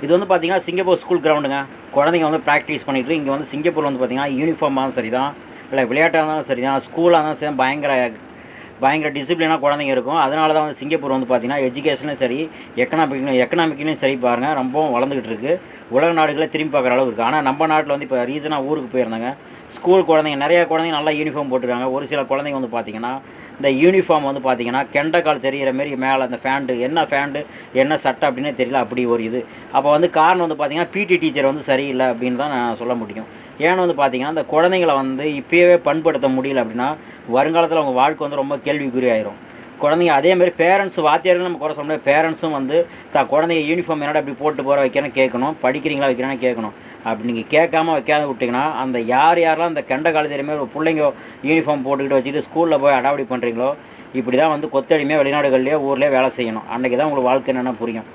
இது வந்து பார்த்தீங்கன்னா சிங்கப்பூர் ஸ்கூல் கிரவுண்டுங்க. குழந்தைங்க வந்து ப்ராக்டிஸ் பண்ணிட்டு இங்கே வந்து சிங்கப்பூரில் வந்து பார்த்தீங்கன்னா யூனிஃபார்மாக இருந்தாலும் சரி தான், இல்லை விளையாட்டாக இருந்தாலும் சரி தான், ஸ்கூலாக இருந்தாலும் சரி பயங்கர பயங்கர டிசிப்ளினாக குழந்தைங்க இருக்கும். அதனால தான் வந்து சிங்கப்பூர் வந்து பார்த்தீங்கன்னா எஜுகேஷன்லையும் சரி, எக்கனாமிக்லையும் சரி பாருங்கள் ரொம்பவும் வளர்ந்துக்கிட்டு இருக்குது. உலக நாடுகளே திரும்பி பார்க்குற அளவுக்கு இருக்குது. ஆனால் நம்ம நாட்டில் வந்து இப்போ ரீசனாக ஊருக்கு போயிருந்தாங்க. ஸ்கூல் குழந்தைங்க நிறையா குழந்தைங்க நல்லா யூனிஃபார்ம் போட்டுருக்காங்க. ஒரு சில குழந்தைங்க வந்து பார்த்தீங்கன்னா இந்த யூனிஃபார்ம் வந்து பார்த்தீங்கன்னா கெண்டைக்கால் தெரிகிற மாரி மேலே அந்த ஃபேண்டு என்ன சட்டை அப்படின்னே தெரியல, அப்படி ஒரு இது. அப்போ வந்து காரணம் வந்து பார்த்தீங்கன்னா பிடி டீச்சர் வந்து சரியில்லை அப்படின்னு தான் நான் சொல்ல முடியும். ஏன்னு வந்து பார்த்தீங்கன்னா இந்த குழந்தைங்கள வந்து இப்போயே பண்படுத்த முடியல அப்படின்னா வருங்காலத்தில் அவங்க வாழ்க்கை வந்து ரொம்ப கேள்விக்குறி ஆயிரும். குழந்தைங்க அதேமாதிரி பேரண்ட்ஸ் வாத்தியார்கள் நம்ம குறை சொல்ல முடியாது. பேரண்ட்ஸும் வந்து குழந்தைங்க யூனிஃபார்ம் என்னடா இப்படி போட்டு போகிற வைக்கிறேன்னு கேட்கணும், படிக்கிறீங்களா வைக்கிறான்னு கேட்கணும். அப்படி நீங்கள் கேட்காம வைக்காத விட்டிங்கன்னா அந்த யாரெல்லாம் அந்த கெண்ட கால தெரியுமே ஒரு பிள்ளைங்க யூனிஃபார்ம் போட்டுக்கிட்டு வச்சுட்டு ஸ்கூலில் போய் அடாவடி பண்ணுறீங்களோ இப்படி தான் வந்து கொத்தடிமையாக வெளிநாடுகள்லேயே ஊர்லேயே வேலை செய்யணும். அன்றைக்கி தான் உங்களுக்கு வாழ்க்கை என்னென்னா புரியும்.